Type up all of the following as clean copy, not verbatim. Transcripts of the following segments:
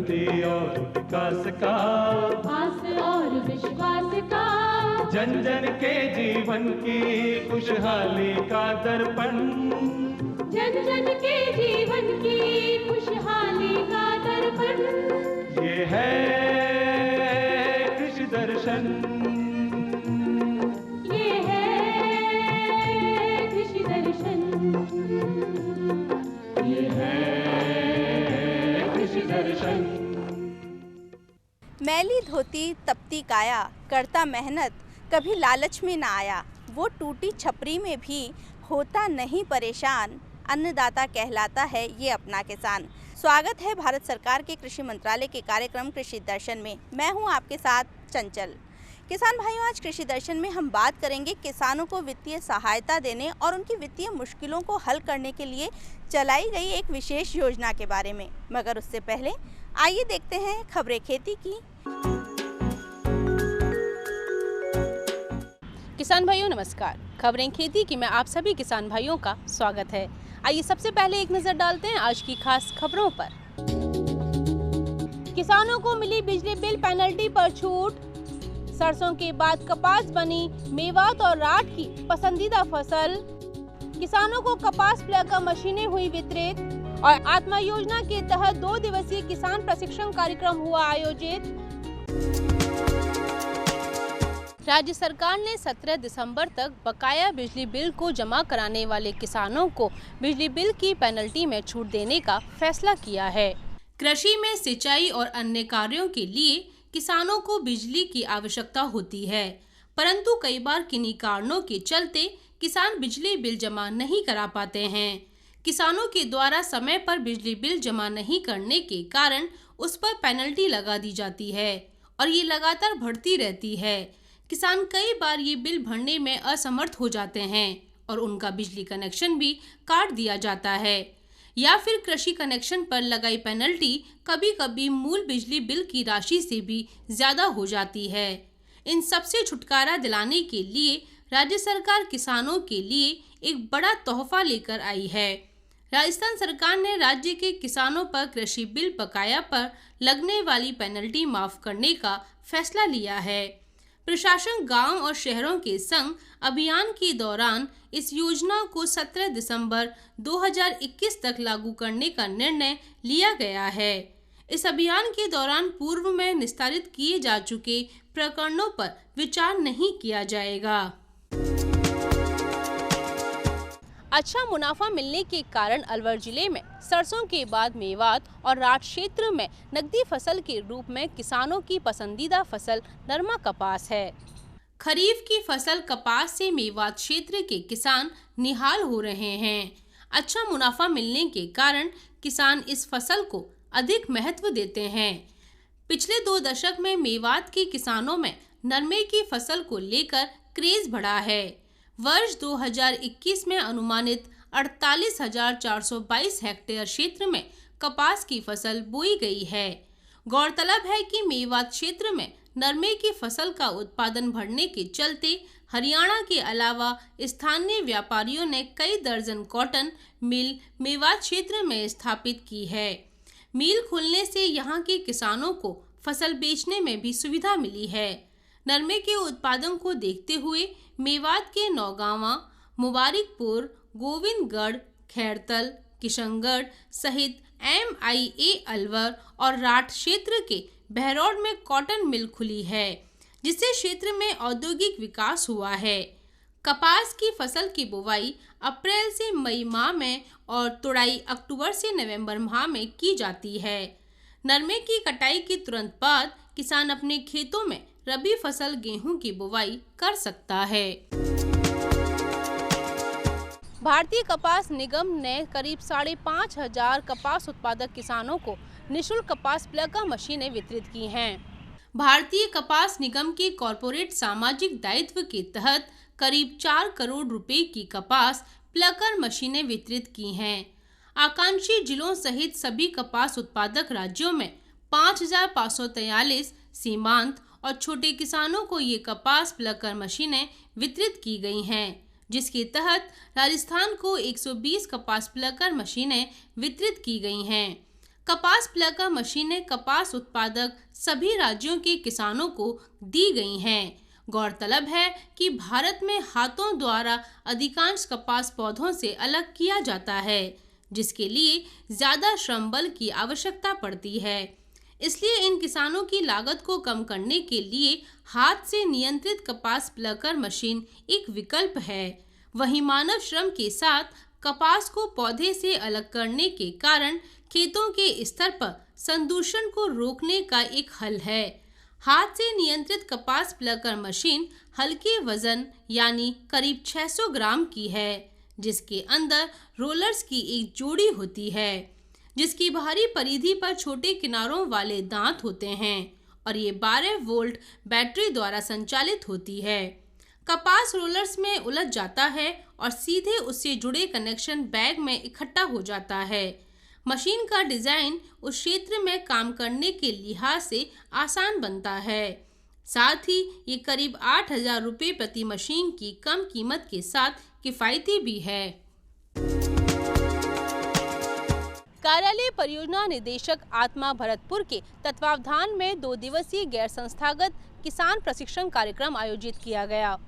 उन्नति और विकास का, आस और विश्वास का, जन जन के जीवन की खुशहाली का दर्पण, जन जन के जीवन की खुशहाली का दर्पण। ये है कृषि दर्शन, ये है कृषि दर्शन, ये है कृषि दर्शन। मैली धोती तपती काया, करता मेहनत कभी लालच में ना आया, वो टूटी छपरी में भी होता नहीं परेशान, अन्नदाता कहलाता है ये अपना किसान। स्वागत है भारत सरकार के कृषि मंत्रालय के कार्यक्रम कृषि दर्शन में। मैं हूं आपके साथ चंचल। किसान भाइयों, आज कृषि दर्शन में हम बात करेंगे किसानों को वित्तीय सहायता देने और उनकी वित्तीय मुश्किलों को हल करने के लिए चलाई गई एक विशेष योजना के बारे में। मगर उससे पहले आइए देखते हैं खबरें खेती की। किसान भाइयों नमस्कार, खबरें खेती की में आप सभी किसान भाइयों का स्वागत है। आइए सबसे पहले एक नजर डालते हैं आज की खास खबरों पर। किसानों को मिली बिजली बिल पेनल्टी पर छूट, सरसों के बाद कपास बनी मेवात और राठ की पसंदीदा फसल, किसानों को कपास प्लगर मशीनें हुई वितरित और आत्मा योजना के तहत 2 दिवसीय किसान प्रशिक्षण कार्यक्रम हुआ आयोजित। राज्य सरकार ने 17 दिसंबर तक बकाया बिजली बिल को जमा कराने वाले किसानों को बिजली बिल की पेनल्टी में छूट देने का फैसला किया है। कृषि में सिंचाई और अन्य कार्यों के लिए किसानों को बिजली की आवश्यकता होती है, परंतु कई बार किन्हीं कारणों के चलते किसान बिजली बिल जमा नहीं करा पाते हैं। किसानों के द्वारा समय पर बिजली बिल जमा नहीं करने के कारण उस पर पेनल्टी लगा दी जाती है और ये लगातार बढ़ती रहती है। किसान कई बार ये बिल भरने में असमर्थ हो जाते हैं और उनका बिजली कनेक्शन भी काट दिया जाता है, या फिर कृषि कनेक्शन पर लगाई पेनल्टी कभी कभी मूल बिजली बिल की राशि से भी ज्यादा हो जाती है। इन सब से छुटकारा दिलाने के लिए राज्य सरकार किसानों के लिए एक बड़ा तोहफा लेकर आई है। राजस्थान सरकार ने राज्य के किसानों पर कृषि बिल बकाया पर लगने वाली पेनल्टी माफ करने का फैसला लिया है। प्रशासन गांव और शहरों के संग अभियान के दौरान इस योजना को 17 दिसंबर 2021 तक लागू करने का निर्णय लिया गया है। इस अभियान के दौरान पूर्व में निस्तारित किए जा चुके प्रकरणों पर विचार नहीं किया जाएगा। अच्छा मुनाफा मिलने के कारण अलवर जिले में सरसों के बाद मेवात और राठ क्षेत्र में नकदी फसल के रूप में किसानों की पसंदीदा फसल नरमा कपास है। खरीफ की फसल कपास से मेवात क्षेत्र के किसान निहाल हो रहे हैं। अच्छा मुनाफा मिलने के कारण किसान इस फसल को अधिक महत्व देते हैं। पिछले 2 दशक में मेवात के किसानों में नरमे की फसल को लेकर क्रेज बढ़ा है। वर्ष 2021 में अनुमानित 48,422 हेक्टेयर क्षेत्र में कपास की फसल बोई गई है। गौरतलब है कि मेवात क्षेत्र में नरमे की फसल का उत्पादन बढ़ने के चलते हरियाणा के अलावा स्थानीय व्यापारियों ने कई दर्जन कॉटन मिल मेवात क्षेत्र में स्थापित की है। मिल खुलने से यहां के किसानों को फसल बेचने में भी सुविधा मिली है। नरमे के उत्पादन को देखते हुए मेवात के नौगांवा, मुबारिकपुर, गोविंदगढ़, खैरतल, किशनगढ़ सहित MIA अलवर और राठ क्षेत्र के बहरौड में कॉटन मिल खुली है, जिससे क्षेत्र में औद्योगिक विकास हुआ है। कपास की फसल की बुवाई अप्रैल से मई माह में और तुड़ाई अक्टूबर से नवंबर माह में की जाती है। नरमे की कटाई के तुरंत बाद किसान अपने खेतों में रबी फसल गेहूं की बुवाई कर सकता है। भारतीय कपास निगम ने करीब 5,500 कपास उत्पादक किसानों को निःशुल्क कपास प्लगर मशीनें वितरित की हैं। भारतीय कपास निगम के कॉरपोरेट सामाजिक दायित्व के तहत करीब 4 करोड़ रुपए की कपास प्लगर मशीनें वितरित की हैं। आकांक्षी जिलों सहित सभी कपास उत्पादक राज्यों में 5,543 सीमांत और छोटे किसानों को ये कपास प्लगर मशीनें वितरित की गई हैं, जिसके तहत राजस्थान को 120 कपास प्लगर मशीनें वितरित की गई हैं। कपास प्लकर मशीनें कपास उत्पादक सभी राज्यों के किसानों को दी गई हैं। गौरतलब है कि भारत में हाथों द्वारा अधिकांश कपास पौधों से अलग किया जाता है, जिसके लिए ज्यादा श्रम बल की आवश्यकता पड़ती है। इसलिए इन किसानों की लागत को कम करने के लिए हाथ से नियंत्रित कपास प्लकर मशीन एक विकल्प है। वहीं मानव श्रम के साथ कपास को पौधे से अलग करने के कारण खेतों के स्तर पर संदूषण को रोकने का एक हल है। हाथ से नियंत्रित कपास प्लकर मशीन हल्के वजन यानी करीब 600 ग्राम की है, जिसके अंदर रोलर्स की एक जोड़ी होती है, जिसकी बाहरी परिधि पर छोटे किनारों वाले दांत होते हैं और ये 12 वोल्ट बैटरी द्वारा संचालित होती है। कपास रोलर्स में उलझ जाता है और सीधे उससे जुड़े कनेक्शन बैग में इकट्ठा हो जाता है। मशीन का डिजाइन उस क्षेत्र में काम करने के लिहाज से आसान बनता है। साथ ही ये करीब 8,000 रुपये प्रति मशीन की कम कीमत के साथ किफायती भी है। कार्यालय परियोजना निदेशक आत्मा भरतपुर के तत्वावधान में 2 दिवसीय गैर संस्थागत किसान प्रशिक्षण कार्यक्रम आयोजित किया गया।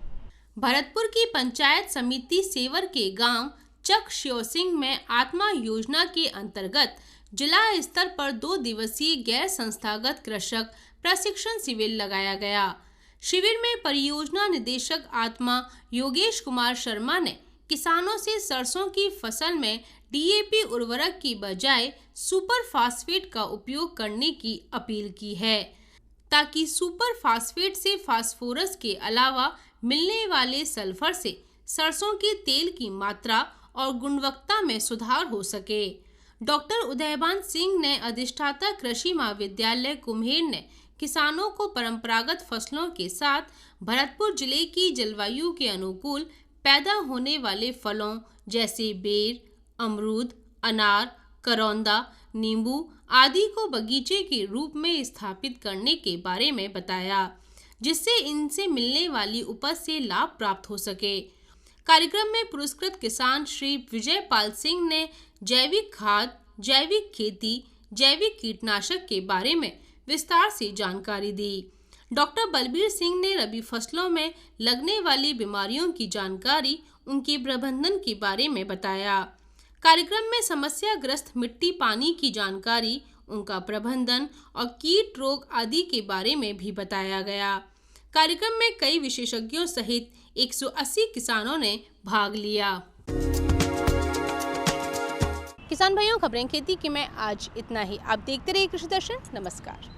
भरतपुर की पंचायत समिति सेवर के गांव चक श्योसिंग में आत्मा योजना के अंतर्गत जिला स्तर पर 2 दिवसीय गैर संस्थागत कृषक प्रशिक्षण शिविर लगाया गया। शिविर में परियोजना निदेशक आत्मा योगेश कुमार शर्मा ने किसानों से सरसों की फसल में डीएपी उर्वरक की बजाय सुपर फास्फेट का उपयोग करने की अपील की है, ताकि सुपर फास्फेट से फास्फोरस के अलावा मिलने वाले सल्फर से सरसों के तेल की मात्रा और गुणवत्ता में सुधार हो सके। डॉक्टर उदयभान सिंह ने अधिष्ठाता कृषि महाविद्यालय कुम्हेर ने किसानों को परंपरागत फसलों के साथ भरतपुर जिले की जलवायु के अनुकूल पैदा होने वाले फलों जैसे बेर, अमरूद, अनार, करौंदा, नींबू आदि को बगीचे के रूप में स्थापित करने के बारे में बताया, जिससे इनसे मिलने वाली उपज से लाभ प्राप्त हो सके। कार्यक्रम में पुरस्कृत किसान श्री विजय पाल सिंह ने जैविक खाद, जैविक खेती, जैविक कीटनाशक के बारे में विस्तार से जानकारी दी। डॉक्टर बलबीर सिंह ने रबी फसलों में लगने वाली बीमारियों की जानकारी, उनके प्रबंधन के बारे में बताया। कार्यक्रम में समस्याग्रस्त मिट्टी पानी की जानकारी, उनका प्रबंधन और कीट रोग आदि के बारे में भी बताया गया। कार्यक्रम में कई विशेषज्ञों सहित 180 किसानों ने भाग लिया। किसान भाइयों, खबरें खेती की में आज इतना ही। आप देखते रहिए कृषि दर्शन। नमस्कार।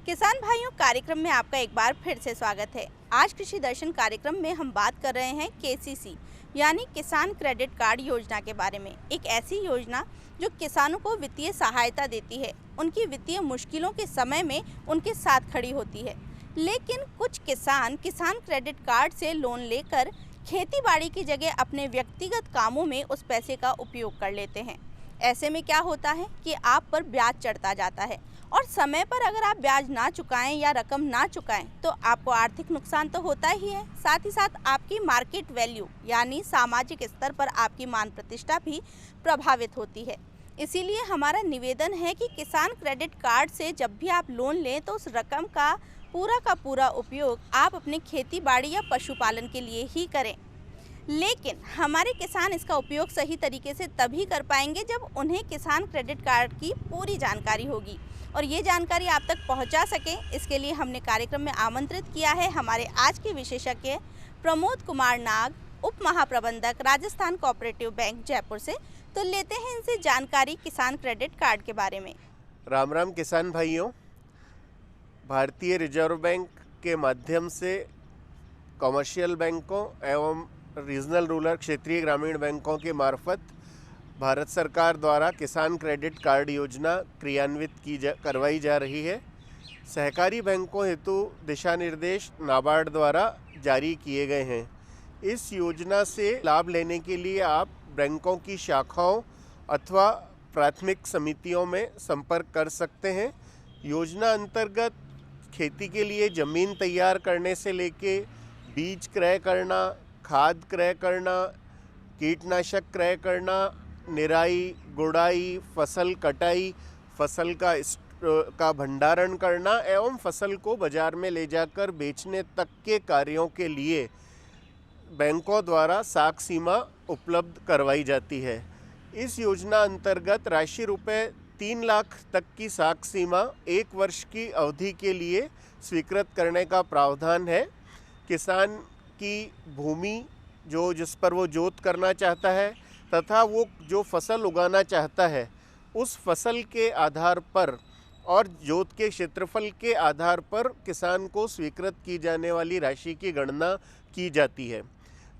किसान भाइयों, कार्यक्रम में आपका एक बार फिर से स्वागत है। आज कृषि दर्शन कार्यक्रम में हम बात कर रहे हैं केसीसी यानी किसान क्रेडिट कार्ड योजना के बारे में। एक ऐसी योजना जो किसानों को वित्तीय सहायता देती है, उनकी वित्तीय मुश्किलों के समय में उनके साथ खड़ी होती है। लेकिन कुछ किसान क्रेडिट कार्ड से लोन लेकर खेती बाड़ी की जगह अपने व्यक्तिगत कामों में उस पैसे का उपयोग कर लेते हैं। ऐसे में क्या होता है कि आप पर ब्याज चढ़ता जाता है और समय पर अगर आप ब्याज ना चुकाएं या रकम ना चुकाएं तो आपको आर्थिक नुकसान तो होता ही है, साथ ही साथ आपकी मार्केट वैल्यू यानी सामाजिक स्तर पर आपकी मान प्रतिष्ठा भी प्रभावित होती है। इसीलिए हमारा निवेदन है कि किसान क्रेडिट कार्ड से जब भी आप लोन लें तो उस रकम का पूरा उपयोग आप अपने खेती बाड़ी या पशुपालन के लिए ही करें। लेकिन हमारे किसान इसका उपयोग सही तरीके से तभी कर पाएंगे जब उन्हें किसान क्रेडिट कार्ड की पूरी जानकारी होगी और ये जानकारी आप तक पहुंचा सकें। इसके लिए हमने कार्यक्रम में आमंत्रित किया है हमारे आज के विशेषज्ञ प्रमोद कुमार नाग, उप महाप्रबंधक, राजस्थान कोऑपरेटिव बैंक जयपुर से। तो लेते हैं इनसे जानकारी किसान क्रेडिट कार्ड के बारे में। राम राम किसान भाइयों, भारतीय रिजर्व बैंक के माध्यम से कमर्शियल बैंकों एवं रीजनल रूरल क्षेत्रीय ग्रामीण बैंकों के मार्फत भारत सरकार द्वारा किसान क्रेडिट कार्ड योजना क्रियान्वित करवाई जा रही है। सहकारी बैंकों हेतु दिशा निर्देश नाबार्ड द्वारा जारी किए गए हैं। इस योजना से लाभ लेने के लिए आप बैंकों की शाखाओं अथवा प्राथमिक समितियों में संपर्क कर सकते हैं। योजना अंतर्गत खेती के लिए ज़मीन तैयार करने से लेके बीज क्रय करना, खाद क्रय करना, कीटनाशक क्रय करना, निराई, गुड़ाई, फसल कटाई, फसल का भंडारण करना एवं फसल को बाजार में ले जाकर बेचने तक के कार्यों के लिए बैंकों द्वारा साख सीमा उपलब्ध करवाई जाती है। इस योजना अंतर्गत राशि रुपए 3 लाख तक की साख सीमा 1 वर्ष की अवधि के लिए स्वीकृत करने का प्रावधान है। किसान की भूमि जिस पर वो जोत करना चाहता है तथा वो जो फसल उगाना चाहता है उस फसल के आधार पर और जोत के क्षेत्रफल के आधार पर किसान को स्वीकृत की जाने वाली राशि की गणना की जाती है।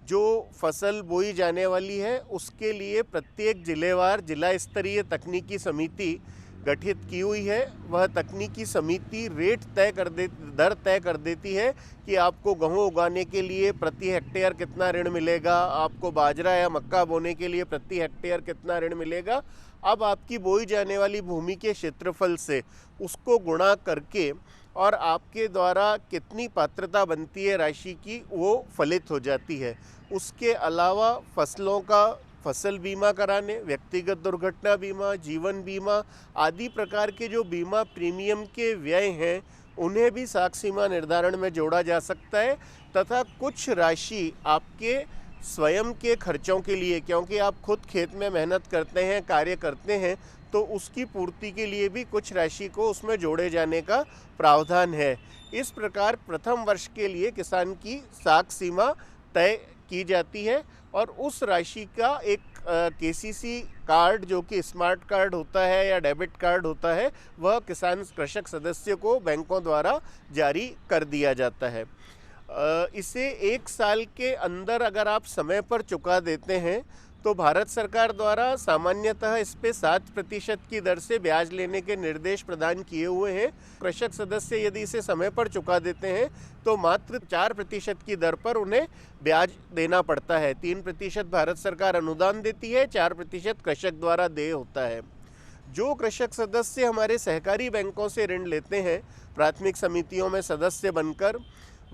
जो फसल बोई जाने वाली है उसके लिए प्रत्येक जिलेवार जिला स्तरीय तकनीकी समिति गठित की हुई है। वह तकनीकी समिति दर तय कर देती है कि आपको गेहूँ उगाने के लिए प्रति हेक्टेयर कितना ऋण मिलेगा, आपको बाजरा या मक्का बोने के लिए प्रति हेक्टेयर कितना ऋण मिलेगा। अब आपकी बोई जाने वाली भूमि के क्षेत्रफल से उसको गुणा करके और आपके द्वारा कितनी पात्रता बनती है राशि की वो फलित हो जाती है। उसके अलावा फसलों का फसल बीमा कराने, व्यक्तिगत दुर्घटना बीमा, जीवन बीमा आदि प्रकार के जो बीमा प्रीमियम के व्यय हैं उन्हें भी साख सीमा निर्धारण में जोड़ा जा सकता है तथा कुछ राशि आपके स्वयं के खर्चों के लिए, क्योंकि आप खुद खेत में मेहनत करते हैं, कार्य करते हैं, तो उसकी पूर्ति के लिए भी कुछ राशि को उसमें जोड़े जाने का प्रावधान है। इस प्रकार प्रथम वर्ष के लिए किसान की साख सीमा तय की जाती है और उस राशि का एक केसीसी कार्ड जो कि स्मार्ट कार्ड होता है या डेबिट कार्ड होता है वह किसान कृषक सदस्य को बैंकों द्वारा जारी कर दिया जाता है। इसे 1 साल के अंदर अगर आप समय पर चुका देते हैं तो भारत सरकार द्वारा सामान्यतः इस पे 7% की दर से ब्याज लेने के निर्देश प्रदान किए हुए हैं। कृषक सदस्य यदि इसे समय पर चुका देते हैं तो मात्र 4% की दर पर उन्हें ब्याज देना पड़ता है। 3% भारत सरकार अनुदान देती है, 4% कृषक द्वारा देय होता है। जो कृषक सदस्य हमारे सहकारी बैंकों से ऋण लेते हैं प्राथमिक समितियों में सदस्य बनकर,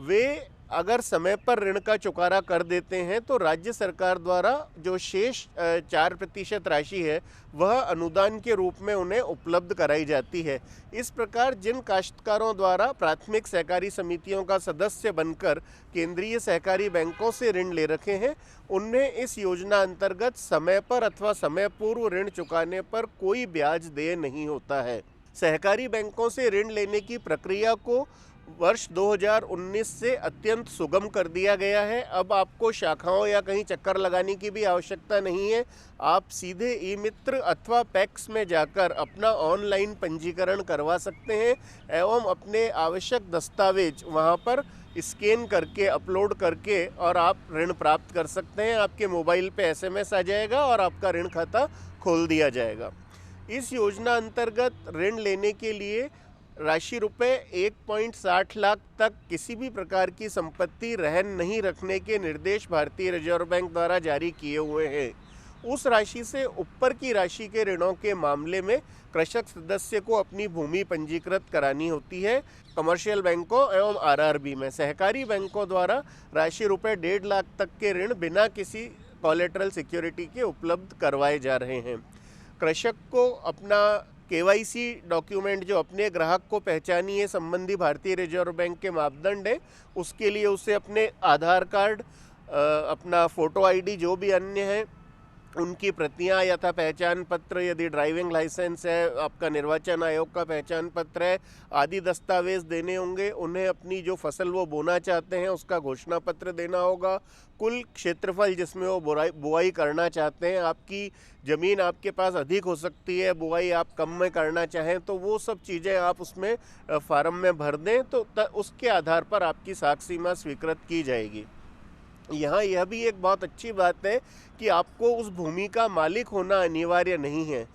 वे अगर समय पर ऋण का चुकारा कर देते हैं तो राज्य सरकार द्वारा जो शेष 4% राशि है वह अनुदान के रूप में उन्हें उपलब्ध कराई जाती है। इस प्रकार जिन काश्तकारों द्वारा प्राथमिक सहकारी समितियों का सदस्य बनकर केंद्रीय सहकारी बैंकों से ऋण ले रखे हैं उन्हें इस योजना अंतर्गत समय पर अथवा समय पूर्व ऋण चुकाने पर कोई ब्याज देय नहीं होता है। सहकारी बैंकों से ऋण लेने की प्रक्रिया को वर्ष 2019 से अत्यंत सुगम कर दिया गया है। अब आपको शाखाओं या कहीं चक्कर लगाने की भी आवश्यकता नहीं है। आप सीधे ई मित्र अथवा पैक्स में जाकर अपना ऑनलाइन पंजीकरण करवा सकते हैं एवं अपने आवश्यक दस्तावेज वहां पर स्कैन करके अपलोड करके और आप ऋण प्राप्त कर सकते हैं। आपके मोबाइल पे SMS आ जाएगा और आपका ऋण खाता खोल दिया जाएगा। इस योजना अंतर्गत ऋण लेने के लिए राशि रुपए 1.60 लाख तक किसी भी प्रकार की संपत्ति रहन नहीं रखने के निर्देश भारतीय रिजर्व बैंक द्वारा जारी किए हुए हैं। उस राशि से ऊपर की राशि के ऋणों के मामले में कृषक सदस्य को अपनी भूमि पंजीकृत करानी होती है। कमर्शियल बैंकों एवं RRB में सहकारी बैंकों द्वारा राशि रुपए 1.5 लाख तक के ऋण बिना किसी कोलेटरल सिक्योरिटी के उपलब्ध करवाए जा रहे हैं। कृषक को अपना KYC डॉक्यूमेंट जो अपने ग्राहक को पहचानिए संबंधी भारतीय रिजर्व बैंक के मापदंड है उसके लिए उसे अपने आधार कार्ड, अपना फ़ोटो ID जो भी अन्य है उनकी प्रतियां यथा पहचान पत्र, यदि ड्राइविंग लाइसेंस है, आपका निर्वाचन आयोग का पहचान पत्र है आदि दस्तावेज देने होंगे। उन्हें अपनी जो फसल वो बोना चाहते हैं उसका घोषणा पत्र देना होगा। कुल क्षेत्रफल जिसमें वो बुआई करना चाहते हैं, आपकी ज़मीन आपके पास अधिक हो सकती है, बुआई आप कम में करना चाहें तो वो सब चीज़ें आप उसमें फार्म में भर दें तो उसके आधार पर आपकी साख सीमा स्वीकृत की जाएगी। यहाँ यह भी एक बहुत अच्छी बात है कि आपको उस भूमि का मालिक होना अनिवार्य नहीं है।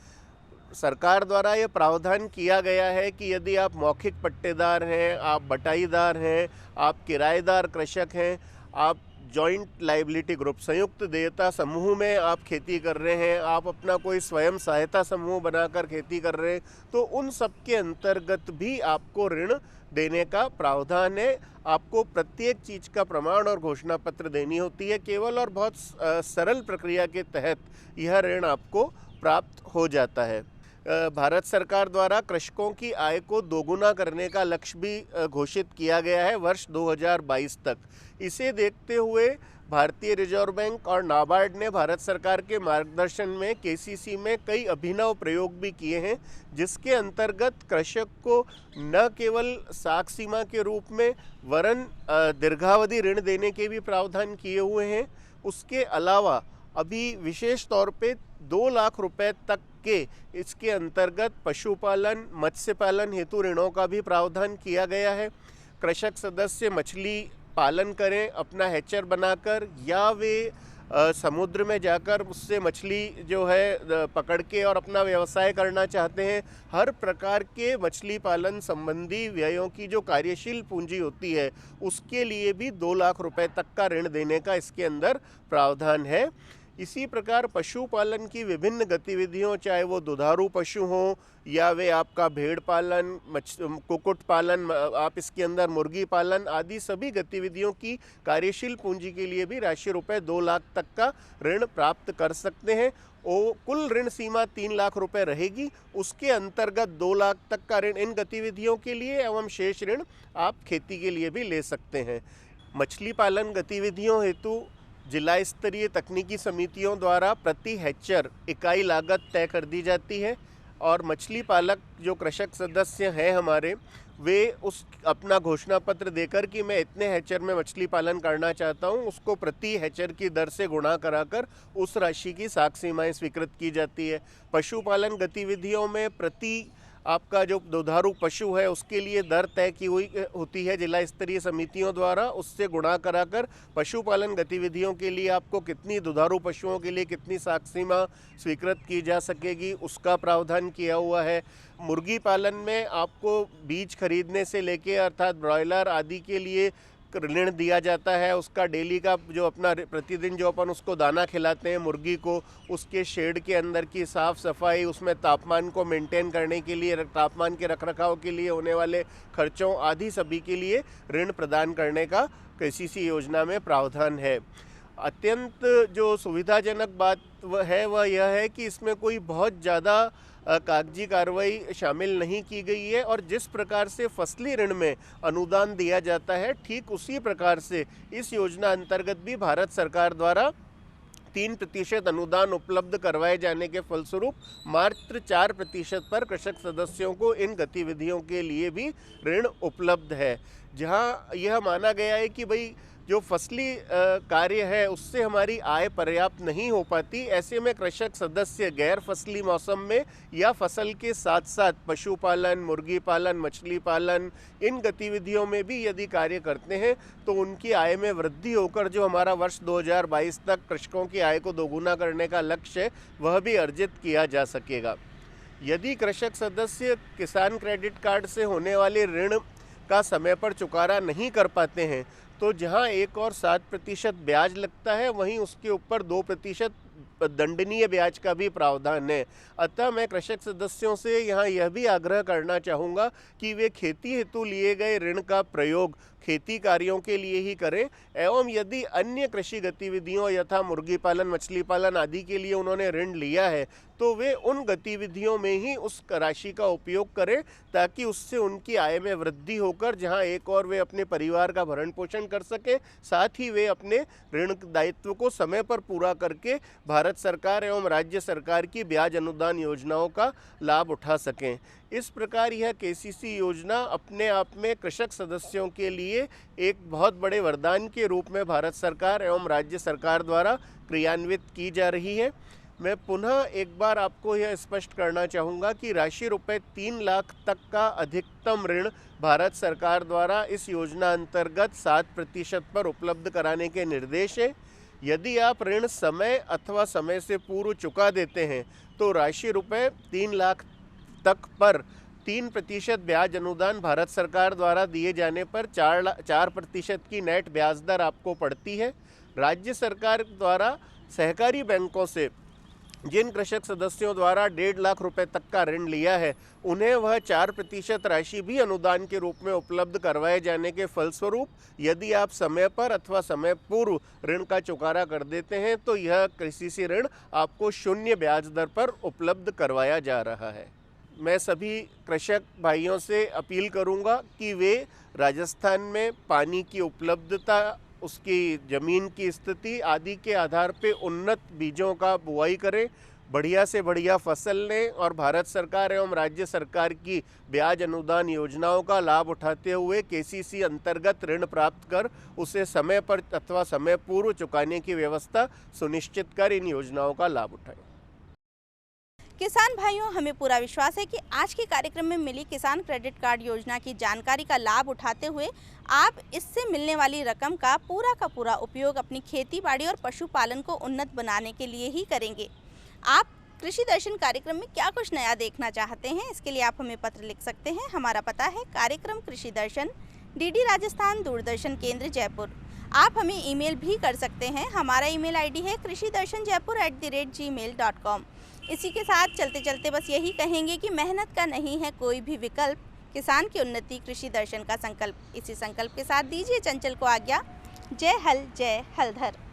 सरकार द्वारा यह प्रावधान किया गया है कि यदि आप मौखिक पट्टेदार हैं, आप बटाईदार हैं, आप किराएदार कृषक हैं, आप जॉइंट लाइबिलिटी ग्रुप, संयुक्त देयता समूह में आप खेती कर रहे हैं, आप अपना कोई स्वयं सहायता समूह बनाकर खेती कर रहे हैं, तो उन सब के अंतर्गत भी आपको ऋण देने का प्रावधान है। आपको प्रत्येक चीज़ का प्रमाण और घोषणा पत्र देनी होती है। केवल और बहुत सरल प्रक्रिया के तहत यह ऋण आपको प्राप्त हो जाता है। भारत सरकार द्वारा कृषकों की आय को दोगुना करने का लक्ष्य भी घोषित किया गया है वर्ष 2022 तक। इसे देखते हुए भारतीय रिजर्व बैंक और नाबार्ड ने भारत सरकार के मार्गदर्शन में केसीसी में कई अभिनव प्रयोग भी किए हैं, जिसके अंतर्गत कृषक को न केवल साख सीमा के रूप में वरन दीर्घावधि ऋण देने के भी प्रावधान किए हुए हैं। उसके अलावा अभी विशेष तौर पे 2 लाख रुपए तक के इसके अंतर्गत पशुपालन, मत्स्य पालन हेतु ऋणों का भी प्रावधान किया गया है। कृषक सदस्य मछली पालन करें अपना हैचर बनाकर, या वे समुद्र में जाकर उससे मछली जो है पकड़ के और अपना व्यवसाय करना चाहते हैं, हर प्रकार के मछली पालन संबंधी व्ययों की जो कार्यशील पूंजी होती है उसके लिए भी 2 लाख रुपए तक का ऋण देने का इसके अंदर प्रावधान है। इसी प्रकार पशुपालन की विभिन्न गतिविधियों, चाहे वो दुधारू पशु हों या वे आपका भेड़ पालन, कुक्कुट पालन, आप इसके अंदर मुर्गी पालन आदि सभी गतिविधियों की कार्यशील पूंजी के लिए भी राशि रुपए 2 लाख तक का ऋण प्राप्त कर सकते हैं। कुल ऋण सीमा 3 लाख रुपए रहेगी। उसके अंतर्गत 2 लाख तक का ऋण इन गतिविधियों के लिए एवं शेष ऋण आप खेती के लिए भी ले सकते हैं। मछली पालन गतिविधियों हेतु जिला स्तरीय तकनीकी समितियों द्वारा प्रति हेक्टेयर इकाई लागत तय कर दी जाती है और मछली पालक जो कृषक सदस्य हैं हमारे, वे उस अपना घोषणा पत्र देकर कि मैं इतने हेक्टेयर में मछली पालन करना चाहता हूं, उसको प्रति हेक्टेयर की दर से गुणा कराकर उस राशि की साख सीमाएं स्वीकृत की जाती है। पशुपालन गतिविधियों में प्रति आपका जो दुधारू पशु है उसके लिए दर तय की हुई होती है जिला स्तरीय समितियों द्वारा, उससे गुणा कराकर पशुपालन गतिविधियों के लिए आपको कितनी दुधारू पशुओं के लिए कितनी साख सीमा स्वीकृत की जा सकेगी उसका प्रावधान किया हुआ है। मुर्गी पालन में आपको बीज खरीदने से लेके अर्थात ब्रॉयलर आदि के लिए ऋण दिया जाता है। उसका डेली का जो अपना प्रतिदिन जो अपन उसको दाना खिलाते हैं मुर्गी को, उसके शेड के अंदर की साफ़ सफाई, उसमें तापमान को मेंटेन करने के लिए, तापमान के रखरखाव के लिए होने वाले खर्चों आदि सभी के लिए ऋण प्रदान करने का केसीसी योजना में प्रावधान है। अत्यंत जो सुविधाजनक बात वह यह है कि इसमें कोई बहुत ज़्यादा कागजी कार्रवाई शामिल नहीं की गई है और जिस प्रकार से फसली ऋण में अनुदान दिया जाता है, ठीक उसी प्रकार से इस योजना अंतर्गत भी भारत सरकार द्वारा 3% अनुदान उपलब्ध करवाए जाने के फलस्वरूप मात्र 4% पर कृषक सदस्यों को इन गतिविधियों के लिए भी ऋण उपलब्ध है। जहां यह माना गया है कि भाई जो फसली कार्य है उससे हमारी आय पर्याप्त नहीं हो पाती, ऐसे में कृषक सदस्य गैर फसली मौसम में या फसल के साथ साथ पशुपालन, मुर्गी पालन, मछली पालन इन गतिविधियों में भी यदि कार्य करते हैं तो उनकी आय में वृद्धि होकर जो हमारा वर्ष 2022 तक कृषकों की आय को दोगुना करने का लक्ष्य है वह भी अर्जित किया जा सकेगा। यदि कृषक सदस्य किसान क्रेडिट कार्ड से होने वाले ऋण का समय पर चुकारा नहीं कर पाते हैं तो जहां 1 और 7% ब्याज लगता है, वहीं उसके ऊपर 2% दंडनीय ब्याज का भी प्रावधान है। अतः मैं कृषक सदस्यों से यहाँ यह भी आग्रह करना चाहूँगा कि वे खेती हेतु लिए गए ऋण का प्रयोग खेती कार्यों के लिए ही करें एवं यदि अन्य कृषि गतिविधियों यथा मुर्गी पालन, मछली पालन आदि के लिए उन्होंने ऋण लिया है तो वे उन गतिविधियों में ही उस राशि का उपयोग करें ताकि उससे उनकी आय में वृद्धि होकर जहां एक और वे अपने परिवार का भरण पोषण कर सकें, साथ ही वे अपने ऋण दायित्व को समय पर पूरा करके भारत सरकार एवं राज्य सरकार की ब्याज अनुदान योजनाओं का लाभ उठा सकें। इस प्रकार यह केसीसी योजना अपने आप में कृषक सदस्यों के लिए एक बहुत बड़े वरदान के रूप में भारत सरकार एवं राज्य सरकार द्वारा क्रियान्वित की जा रही है। मैं पुनः एक बार आपको यह स्पष्ट करना चाहूँगा कि राशि रुपए 3 लाख तक का अधिकतम ऋण भारत सरकार द्वारा इस योजना अंतर्गत 7% पर उपलब्ध कराने के निर्देश है। यदि आप ऋण समय अथवा समय से पूर्व चुका देते हैं तो राशि रुपए 3 लाख तक पर 3% ब्याज अनुदान भारत सरकार द्वारा दिए जाने पर 4% की नेट ब्याज दर आपको पड़ती है। राज्य सरकार द्वारा सहकारी बैंकों से जिन कृषक सदस्यों द्वारा 1.5 लाख रुपए तक का ऋण लिया है, उन्हें वह 4% राशि भी अनुदान के रूप में उपलब्ध करवाए जाने के फलस्वरूप यदि आप समय पर अथवा समय पूर्व ऋण का चुकारा कर देते हैं तो यह कृषि ऋण आपको 0 ब्याज दर पर उपलब्ध करवाया जा रहा है। मैं सभी कृषक भाइयों से अपील करूंगा कि वे राजस्थान में पानी की उपलब्धता, उसकी ज़मीन की स्थिति आदि के आधार पे उन्नत बीजों का बुआई करें, बढ़िया से बढ़िया फसल लें और भारत सरकार एवं राज्य सरकार की ब्याज अनुदान योजनाओं का लाभ उठाते हुए केसीसी अंतर्गत ऋण प्राप्त कर उसे समय पर अथवा समय पूर्व चुकाने की व्यवस्था सुनिश्चित कर इन योजनाओं का लाभ उठाएं। किसान भाइयों, हमें पूरा विश्वास है कि आज के कार्यक्रम में मिली किसान क्रेडिट कार्ड योजना की जानकारी का लाभ उठाते हुए आप इससे मिलने वाली रकम का पूरा उपयोग अपनी खेती बाड़ी और पशुपालन को उन्नत बनाने के लिए ही करेंगे। आप कृषि दर्शन कार्यक्रम में क्या कुछ नया देखना चाहते हैं, इसके लिए आप हमें पत्र लिख सकते हैं। हमारा पता है कार्यक्रम कृषि दर्शन, डीडी राजस्थान, दूरदर्शन केंद्र, जयपुर। आप हमें ईमेल भी कर सकते हैं। हमारा ईमेल आईडी है krishidarshanjaipur@gmail.com। इसी के साथ चलते चलते बस यही कहेंगे कि मेहनत का नहीं है कोई भी विकल्प, किसान की उन्नति कृषि दर्शन का संकल्प। इसी संकल्प के साथ दीजिए चंचल को आज्ञा। जय हल जय हलधर।